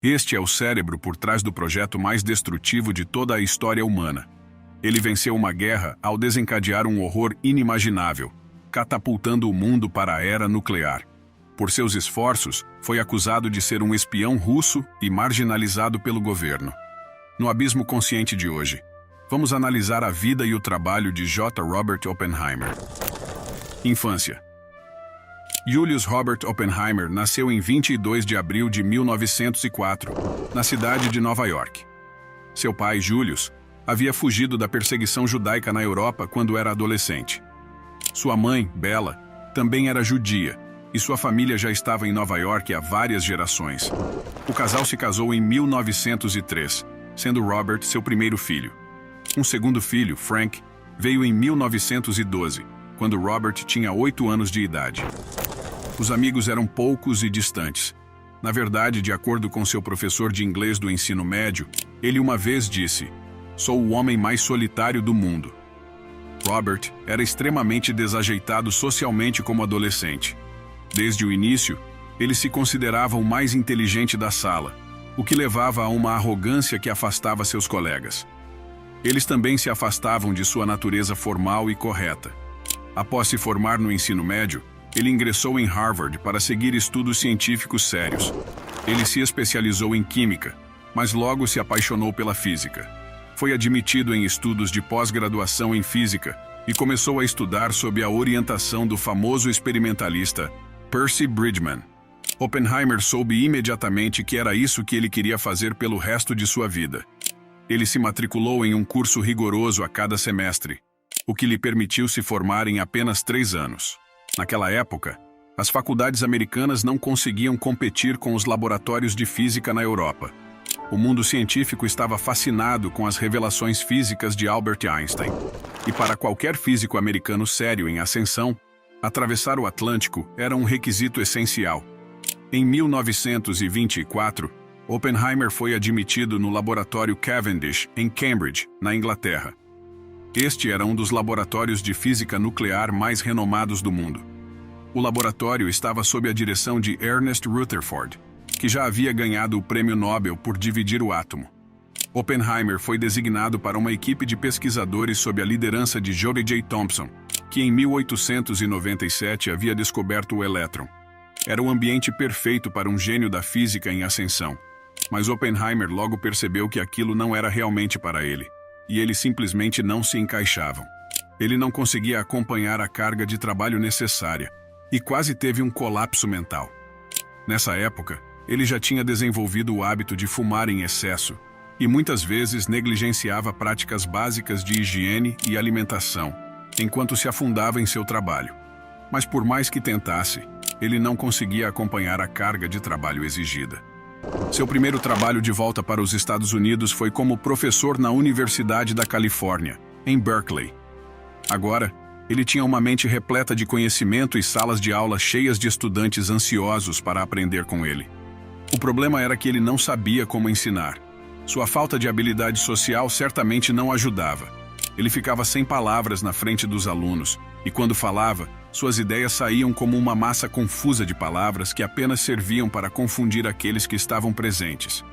Este é o cérebro por trás do projeto mais destrutivo de toda a história humana. Ele venceu uma guerra ao desencadear um horror inimaginável, catapultando o mundo para a era nuclear. Por seus esforços, foi acusado de ser um espião russo e marginalizado pelo governo. No abismo consciente de hoje, vamos analisar a vida e o trabalho de J. Robert Oppenheimer. Infância. Julius Robert Oppenheimer nasceu em 22 de abril de 1904, na cidade de Nova York. Seu pai, Julius, havia fugido da perseguição judaica na Europa quando era adolescente. Sua mãe, Bella, também era judia, e sua família já estava em Nova York há várias gerações. O casal se casou em 1903, sendo Robert seu primeiro filho. Um segundo filho, Frank, veio em 1912, quando Robert tinha 8 anos de idade. Os amigos eram poucos e distantes. Na verdade, de acordo com seu professor de inglês do ensino médio, ele uma vez disse: "Sou o homem mais solitário do mundo." Robert era extremamente desajeitado socialmente como adolescente. Desde o início, ele se considerava o mais inteligente da sala, o que levava a uma arrogância que afastava seus colegas. Eles também se afastavam de sua natureza formal e correta. Após se formar no ensino médio, ele ingressou em Harvard para seguir estudos científicos sérios. Ele se especializou em química, mas logo se apaixonou pela física. Foi admitido em estudos de pós-graduação em física e começou a estudar sob a orientação do famoso experimentalista Percy Bridgman. Oppenheimer soube imediatamente que era isso que ele queria fazer pelo resto de sua vida. Ele se matriculou em um curso rigoroso a cada semestre, o que lhe permitiu se formar em apenas 3 anos. Naquela época, as faculdades americanas não conseguiam competir com os laboratórios de física na Europa. O mundo científico estava fascinado com as revelações físicas de Albert Einstein. E para qualquer físico americano sério em ascensão, atravessar o Atlântico era um requisito essencial. Em 1924, Oppenheimer foi admitido no laboratório Cavendish, em Cambridge, na Inglaterra. Este era um dos laboratórios de física nuclear mais renomados do mundo. O laboratório estava sob a direção de Ernest Rutherford, que já havia ganhado o Prêmio Nobel por dividir o átomo. Oppenheimer foi designado para uma equipe de pesquisadores sob a liderança de Jody J. Thomson, que em 1897 havia descoberto o elétron. Era o ambiente perfeito para um gênio da física em ascensão. Mas Oppenheimer logo percebeu que aquilo não era realmente para ele, e eles simplesmente não se encaixavam. Ele não conseguia acompanhar a carga de trabalho necessária, e quase teve um colapso mental. Nessa época, ele já tinha desenvolvido o hábito de fumar em excesso, e muitas vezes negligenciava práticas básicas de higiene e alimentação, enquanto se afundava em seu trabalho. Mas por mais que tentasse, ele não conseguia acompanhar a carga de trabalho exigida. Seu primeiro trabalho de volta para os Estados Unidos foi como professor na Universidade da Califórnia, em Berkeley. Agora, ele tinha uma mente repleta de conhecimento e salas de aula cheias de estudantes ansiosos para aprender com ele. O problema era que ele não sabia como ensinar. Sua falta de habilidade social certamente não ajudava. Ele ficava sem palavras na frente dos alunos, e quando falava, suas ideias saíam como uma massa confusa de palavras que apenas serviam para confundir aqueles que estavam presentes.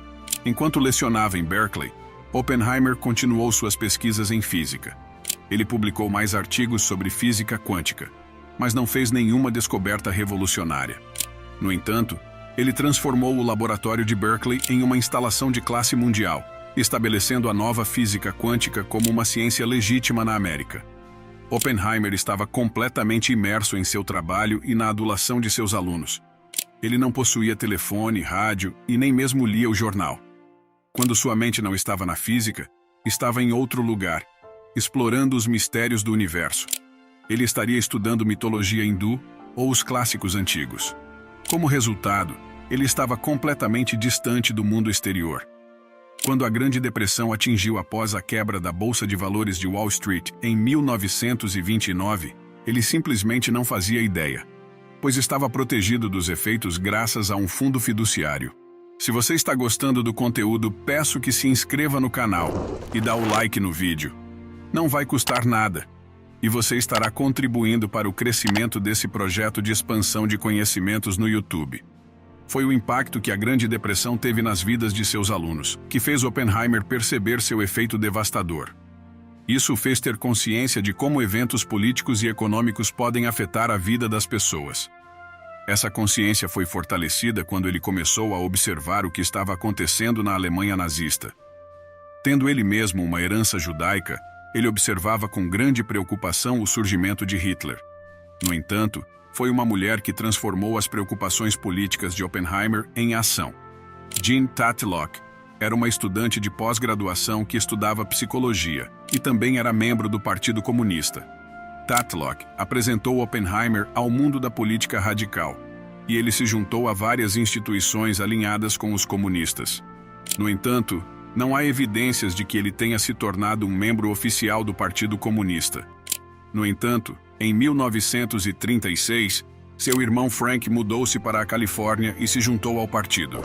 Enquanto lecionava em Berkeley, Oppenheimer continuou suas pesquisas em física. Ele publicou mais artigos sobre física quântica, mas não fez nenhuma descoberta revolucionária. No entanto, ele transformou o laboratório de Berkeley em uma instalação de classe mundial, estabelecendo a nova física quântica como uma ciência legítima na América. Oppenheimer estava completamente imerso em seu trabalho e na adulação de seus alunos. Ele não possuía telefone, rádio e nem mesmo lia o jornal. Quando sua mente não estava na física, estava em outro lugar, explorando os mistérios do universo. Ele estaria estudando mitologia hindu ou os clássicos antigos. Como resultado, ele estava completamente distante do mundo exterior. Quando a Grande Depressão atingiu após a quebra da Bolsa de Valores de Wall Street em 1929, ele simplesmente não fazia ideia, pois estava protegido dos efeitos graças a um fundo fiduciário. Se você está gostando do conteúdo, peço que se inscreva no canal e dá o like no vídeo. Não vai custar nada, e você estará contribuindo para o crescimento desse projeto de expansão de conhecimentos no YouTube. foi o impacto que a Grande Depressão teve nas vidas de seus alunos, que fez Oppenheimer perceber seu efeito devastador. Isso o fez ter consciência de como eventos políticos e econômicos podem afetar a vida das pessoas. Essa consciência foi fortalecida quando ele começou a observar o que estava acontecendo na Alemanha nazista. Tendo ele mesmo uma herança judaica, ele observava com grande preocupação o surgimento de Hitler. No entanto, foi uma mulher que transformou as preocupações políticas de Oppenheimer em ação. Jean Tatlock era uma estudante de pós-graduação que estudava psicologia e também era membro do Partido Comunista. Tatlock apresentou Oppenheimer ao mundo da política radical, e ele se juntou a várias instituições alinhadas com os comunistas. No entanto, não há evidências de que ele tenha se tornado um membro oficial do Partido Comunista. No entanto, em 1936, seu irmão Frank mudou-se para a Califórnia e se juntou ao partido.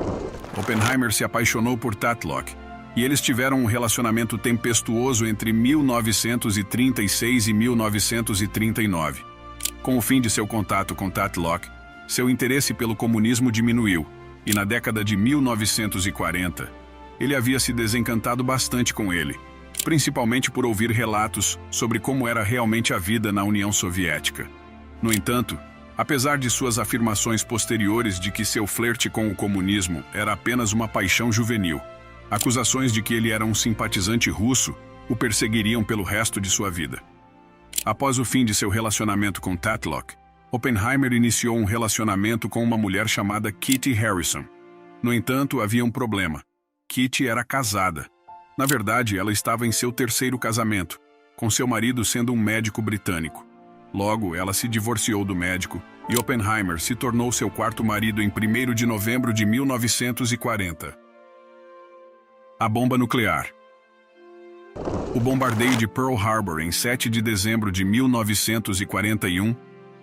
Oppenheimer se apaixonou por Tatlock, e eles tiveram um relacionamento tempestuoso entre 1936 e 1939. Com o fim de seu contato com Tatlock, seu interesse pelo comunismo diminuiu, e na década de 1940, ele havia se desencantado bastante com ele, principalmente por ouvir relatos sobre como era realmente a vida na União Soviética. No entanto, apesar de suas afirmações posteriores de que seu flerte com o comunismo era apenas uma paixão juvenil, acusações de que ele era um simpatizante russo o perseguiriam pelo resto de sua vida. Após o fim de seu relacionamento com Tatlock, Oppenheimer iniciou um relacionamento com uma mulher chamada Kitty Harrison. No entanto, havia um problema. Kitty era casada. Na verdade, ela estava em seu terceiro casamento, com seu marido sendo um médico britânico. Logo, ela se divorciou do médico e Oppenheimer se tornou seu quarto marido em 1º de novembro de 1940. A bomba nuclear. O bombardeio de Pearl Harbor em 7 de dezembro de 1941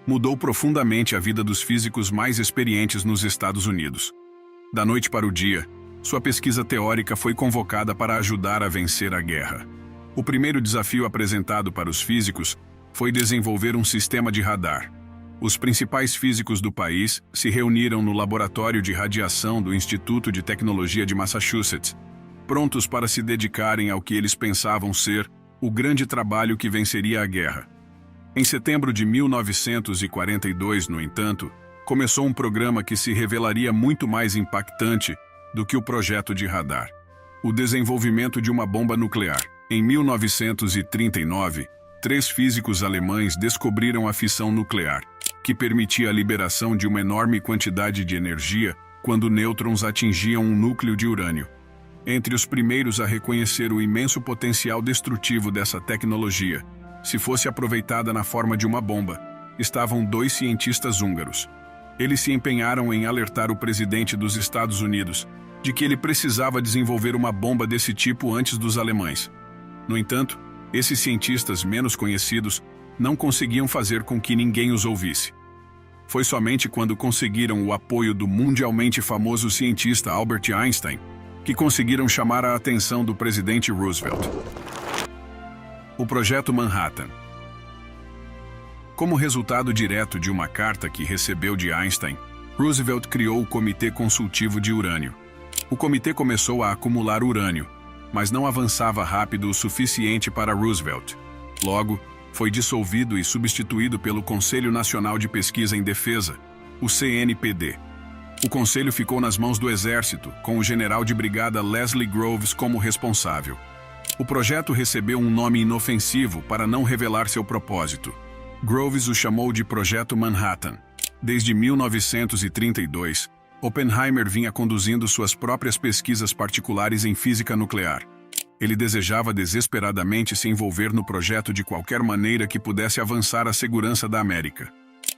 mudou profundamente a vida dos físicos mais experientes nos Estados Unidos. Da noite para o dia, sua pesquisa teórica foi convocada para ajudar a vencer a guerra. O primeiro desafio apresentado para os físicos foi desenvolver um sistema de radar. Os principais físicos do país se reuniram no laboratório de radiação do Instituto de Tecnologia de Massachusetts, prontos para se dedicarem ao que eles pensavam ser o grande trabalho que venceria a guerra. Em setembro de 1942, no entanto, começou um programa que se revelaria muito mais impactante do que o projeto de radar: o desenvolvimento de uma bomba nuclear. Em 1939, 3 físicos alemães descobriram a fissão nuclear, que permitia a liberação de uma enorme quantidade de energia quando nêutrons atingiam um núcleo de urânio. Entre os primeiros a reconhecer o imenso potencial destrutivo dessa tecnologia, se fosse aproveitada na forma de uma bomba, estavam 2 cientistas húngaros. Eles se empenharam em alertar o presidente dos Estados Unidos de que ele precisava desenvolver uma bomba desse tipo antes dos alemães. No entanto, esses cientistas menos conhecidos não conseguiam fazer com que ninguém os ouvisse. Foi somente quando conseguiram o apoio do mundialmente famoso cientista Albert Einstein que conseguiram chamar a atenção do presidente Roosevelt. O Projeto Manhattan. Como resultado direto de uma carta que recebeu de Einstein, Roosevelt criou o Comitê Consultivo de Urânio. O comitê começou a acumular urânio, mas não avançava rápido o suficiente para Roosevelt. Logo, foi dissolvido e substituído pelo Conselho Nacional de Pesquisa em Defesa, o CNPD. O conselho ficou nas mãos do Exército, com o general de brigada Leslie Groves como responsável. O projeto recebeu um nome inofensivo para não revelar seu propósito. Groves o chamou de Projeto Manhattan. Desde 1932, Oppenheimer vinha conduzindo suas próprias pesquisas particulares em física nuclear. Ele desejava desesperadamente se envolver no projeto de qualquer maneira que pudesse avançar a segurança da América.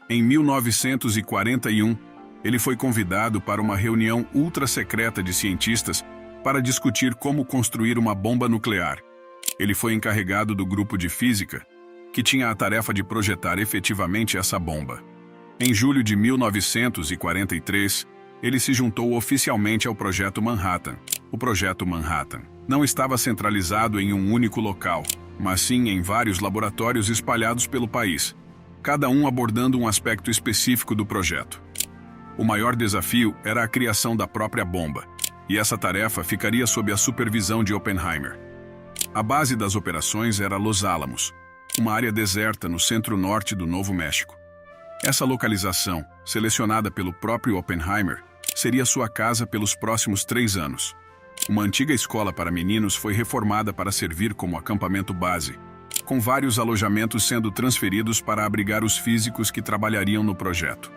Em 1941, ele foi convidado para uma reunião ultra-secreta de cientistas para discutir como construir uma bomba nuclear. Ele foi encarregado do grupo de física, que tinha a tarefa de projetar efetivamente essa bomba. Em julho de 1943, ele se juntou oficialmente ao Projeto Manhattan. O Projeto Manhattan não estava centralizado em um único local, mas sim em vários laboratórios espalhados pelo país, cada um abordando um aspecto específico do projeto. O maior desafio era a criação da própria bomba, e essa tarefa ficaria sob a supervisão de Oppenheimer. A base das operações era Los Alamos, uma área deserta no centro-norte do Novo México. Essa localização, selecionada pelo próprio Oppenheimer, seria sua casa pelos próximos 3 anos. Uma antiga escola para meninos foi reformada para servir como acampamento base, com vários alojamentos sendo transferidos para abrigar os físicos que trabalhariam no projeto.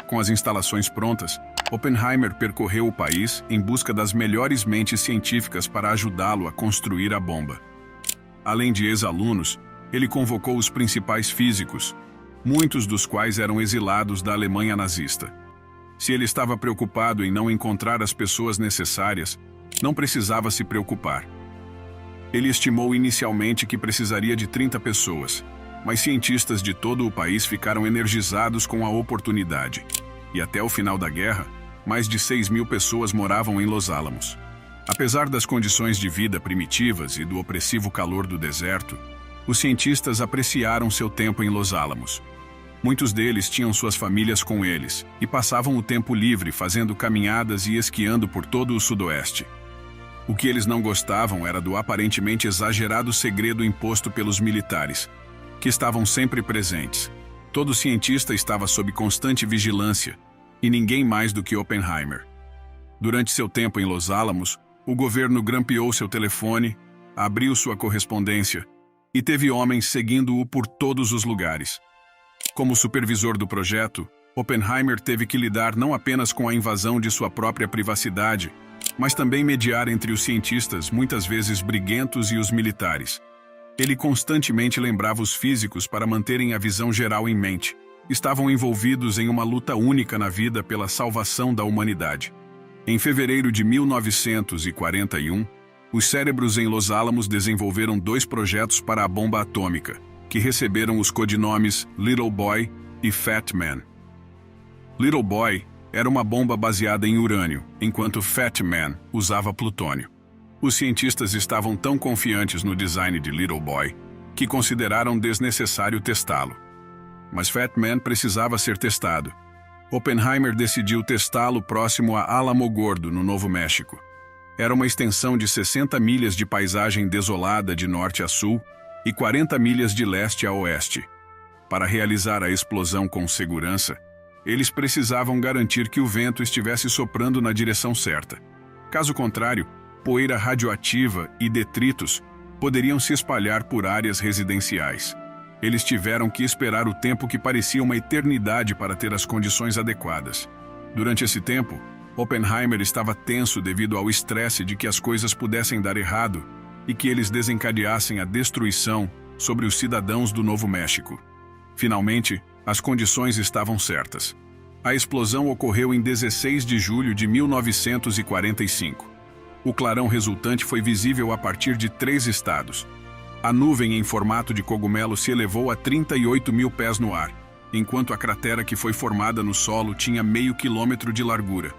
Com as instalações prontas, Oppenheimer percorreu o país em busca das melhores mentes científicas para ajudá-lo a construir a bomba. Além de ex-alunos, ele convocou os principais físicos, muitos dos quais eram exilados da Alemanha nazista. Se ele estava preocupado em não encontrar as pessoas necessárias, não precisava se preocupar. Ele estimou inicialmente que precisaria de 30 pessoas, mas cientistas de todo o país ficaram energizados com a oportunidade. E até o final da guerra, mais de 6.000 pessoas moravam em Los Alamos. Apesar das condições de vida primitivas e do opressivo calor do deserto, os cientistas apreciaram seu tempo em Los Alamos. Muitos deles tinham suas famílias com eles e passavam o tempo livre fazendo caminhadas e esquiando por todo o sudoeste. O que eles não gostavam era do aparentemente exagerado segredo imposto pelos militares, que estavam sempre presentes. Todo cientista estava sob constante vigilância, e ninguém mais do que Oppenheimer. Durante seu tempo em Los Alamos, o governo grampeou seu telefone, abriu sua correspondência e teve homens seguindo-o por todos os lugares. Como supervisor do projeto, Oppenheimer teve que lidar não apenas com a invasão de sua própria privacidade, mas também mediar entre os cientistas, muitas vezes briguentos, e os militares. Ele constantemente lembrava os físicos para manterem a visão geral em mente. Estavam envolvidos em uma luta única na vida pela salvação da humanidade. Em fevereiro de 1941, os cérebros em Los Alamos desenvolveram 2 projetos para a bomba atômica, que receberam os codinomes Little Boy e Fat Man. Little Boy era uma bomba baseada em urânio, enquanto Fat Man usava plutônio. Os cientistas estavam tão confiantes no design de Little Boy que consideraram desnecessário testá-lo. Mas Fat Man precisava ser testado. Oppenheimer decidiu testá-lo próximo a Alamogordo, no Novo México. Era uma extensão de 60 milhas de paisagem desolada de norte a sul e 40 milhas de leste a oeste. Para realizar a explosão com segurança, eles precisavam garantir que o vento estivesse soprando na direção certa. Caso contrário, poeira radioativa e detritos poderiam se espalhar por áreas residenciais. Eles tiveram que esperar o tempo que parecia uma eternidade para ter as condições adequadas. Durante esse tempo, Oppenheimer estava tenso devido ao estresse de que as coisas pudessem dar errado e que eles desencadeassem a destruição sobre os cidadãos do Novo México. Finalmente, as condições estavam certas. A explosão ocorreu em 16 de julho de 1945. O clarão resultante foi visível a partir de 3 estados. A nuvem em formato de cogumelo se elevou a 38.000 pés no ar, enquanto a cratera que foi formada no solo tinha meio quilômetro de largura.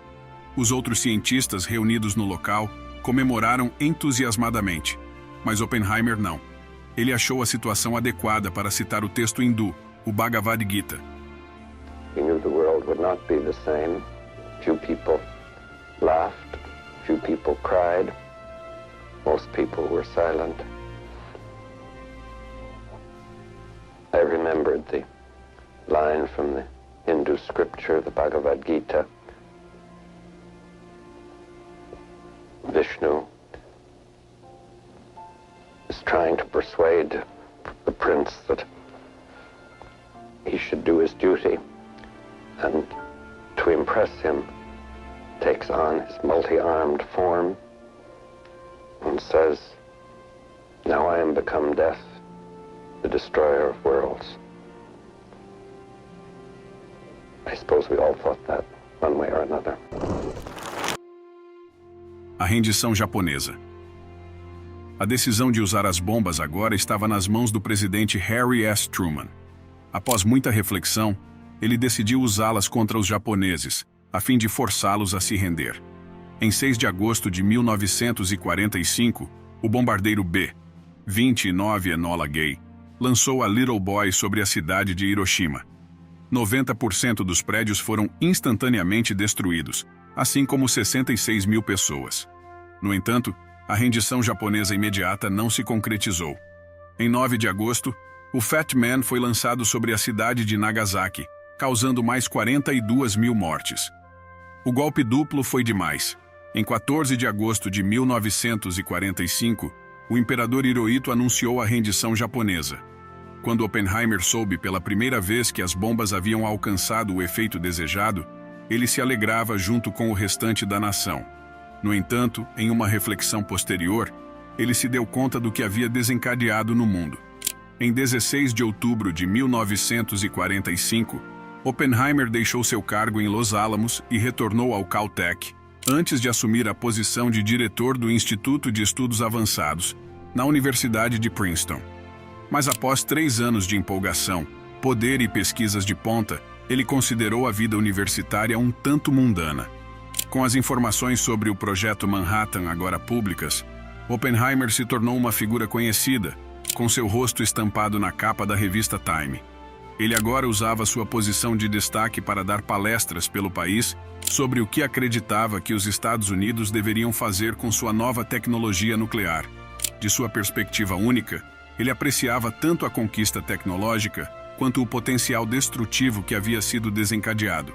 Os outros cientistas reunidos no local comemoraram entusiasmadamente, mas Oppenheimer não. Ele achou a situação adequada para citar o texto hindu, o Bhagavad Gita. He knew the world would not be the same. Few people laughed. Few people cried. Most people were silent. I remembered the line from the Hindu scripture, the Bhagavad Gita. Vishnu is trying to persuade the prince that he should do his duty, and to impress him takes on his multi-armed form and says, "Now I am become death, the destroyer of worlds." I suppose we all thought that one way or another. A rendição japonesa. A decisão de usar as bombas agora estava nas mãos do presidente Harry S. Truman. Após muita reflexão, ele decidiu usá-las contra os japoneses, a fim de forçá-los a se render. Em 6 de agosto de 1945, o bombardeiro B-29 Enola Gay lançou a Little Boy sobre a cidade de Hiroshima. 90% dos prédios foram instantaneamente destruídos, assim como 66 mil pessoas. No entanto, a rendição japonesa imediata não se concretizou. Em 9 de agosto, o Fat Man foi lançado sobre a cidade de Nagasaki, causando mais 42 mil mortes. O golpe duplo foi demais. Em 14 de agosto de 1945, o imperador Hirohito anunciou a rendição japonesa. Quando Oppenheimer soube pela primeira vez que as bombas haviam alcançado o efeito desejado, ele se alegrava junto com o restante da nação. No entanto, em uma reflexão posterior, ele se deu conta do que havia desencadeado no mundo. Em 16 de outubro de 1945, Oppenheimer deixou seu cargo em Los Alamos e retornou ao Caltech, antes de assumir a posição de diretor do Instituto de Estudos Avançados, na Universidade de Princeton. Mas após 3 anos de empolgação, poder e pesquisas de ponta, ele considerou a vida universitária um tanto mundana. Com as informações sobre o Projeto Manhattan agora públicas, Oppenheimer se tornou uma figura conhecida, com seu rosto estampado na capa da revista Time. Ele agora usava sua posição de destaque para dar palestras pelo país sobre o que acreditava que os Estados Unidos deveriam fazer com sua nova tecnologia nuclear. De sua perspectiva única, ele apreciava tanto a conquista tecnológica quanto o potencial destrutivo que havia sido desencadeado.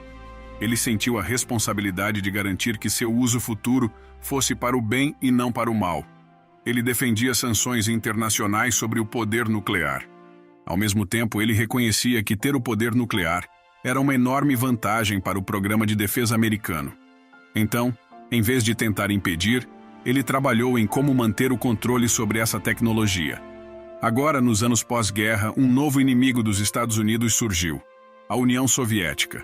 Ele sentiu a responsabilidade de garantir que seu uso futuro fosse para o bem e não para o mal. Ele defendia sanções internacionais sobre o poder nuclear. Ao mesmo tempo, ele reconhecia que ter o poder nuclear era uma enorme vantagem para o programa de defesa americano. Então, em vez de tentar impedir, ele trabalhou em como manter o controle sobre essa tecnologia. Agora, nos anos pós-guerra, um novo inimigo dos Estados Unidos surgiu: a União Soviética.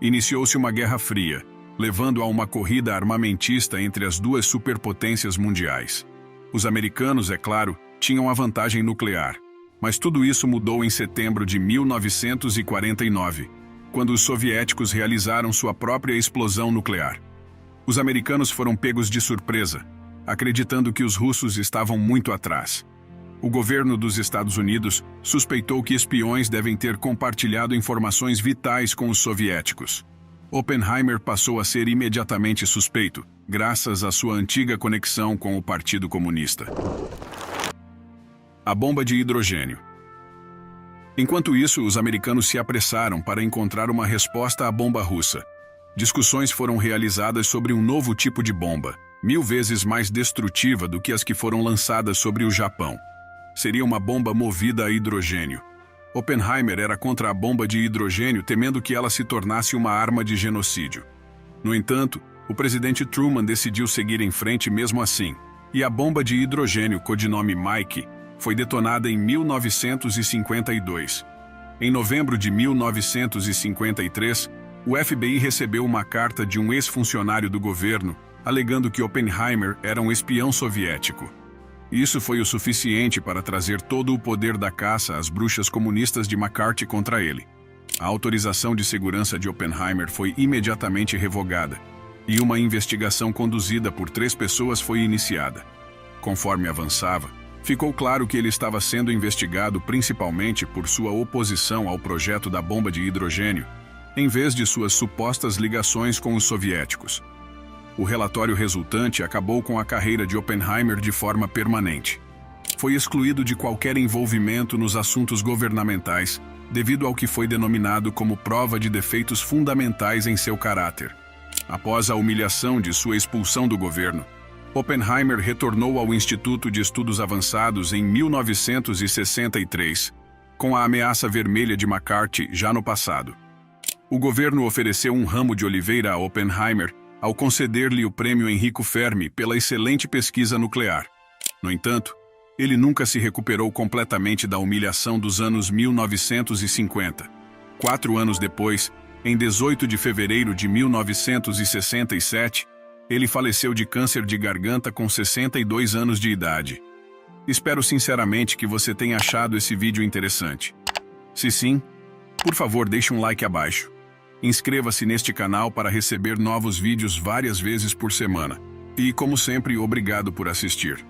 Iniciou-se uma Guerra Fria, levando a uma corrida armamentista entre as duas superpotências mundiais. Os americanos, é claro, tinham a vantagem nuclear, mas tudo isso mudou em setembro de 1949, quando os soviéticos realizaram sua própria explosão nuclear. Os americanos foram pegos de surpresa, acreditando que os russos estavam muito atrás. O governo dos Estados Unidos suspeitou que espiões devem ter compartilhado informações vitais com os soviéticos. Oppenheimer passou a ser imediatamente suspeito, graças à sua antiga conexão com o Partido Comunista. A bomba de hidrogênio. Enquanto isso, os americanos se apressaram para encontrar uma resposta à bomba russa. Discussões foram realizadas sobre um novo tipo de bomba, 1000 vezes mais destrutiva do que as que foram lançadas sobre o Japão. Seria uma bomba movida a hidrogênio. Oppenheimer era contra a bomba de hidrogênio, temendo que ela se tornasse uma arma de genocídio. No entanto, o presidente Truman decidiu seguir em frente mesmo assim, e a bomba de hidrogênio, codinome Mike, foi detonada em 1952. Em novembro de 1953, o FBI recebeu uma carta de um ex-funcionário do governo, alegando que Oppenheimer era um espião soviético. Isso foi o suficiente para trazer todo o poder da caça às bruxas comunistas de McCarthy contra ele. A autorização de segurança de Oppenheimer foi imediatamente revogada, e uma investigação conduzida por 3 pessoas foi iniciada. Conforme avançava, ficou claro que ele estava sendo investigado principalmente por sua oposição ao projeto da bomba de hidrogênio, em vez de suas supostas ligações com os soviéticos. O relatório resultante acabou com a carreira de Oppenheimer de forma permanente. Foi excluído de qualquer envolvimento nos assuntos governamentais, devido ao que foi denominado como prova de defeitos fundamentais em seu caráter. Após a humilhação de sua expulsão do governo, Oppenheimer retornou ao Instituto de Estudos Avançados em 1963, com a ameaça vermelha de McCarthy já no passado. O governo ofereceu um ramo de oliveira a Oppenheimer ao conceder-lhe o prêmio Enrico Fermi pela excelente pesquisa nuclear. No entanto, ele nunca se recuperou completamente da humilhação dos anos 1950. 4 anos depois, em 18 de fevereiro de 1967, ele faleceu de câncer de garganta com 62 anos de idade. Espero sinceramente que você tenha achado esse vídeo interessante. Se sim, por favor deixe um like abaixo. Inscreva-se neste canal para receber novos vídeos várias vezes por semana. E, como sempre, obrigado por assistir.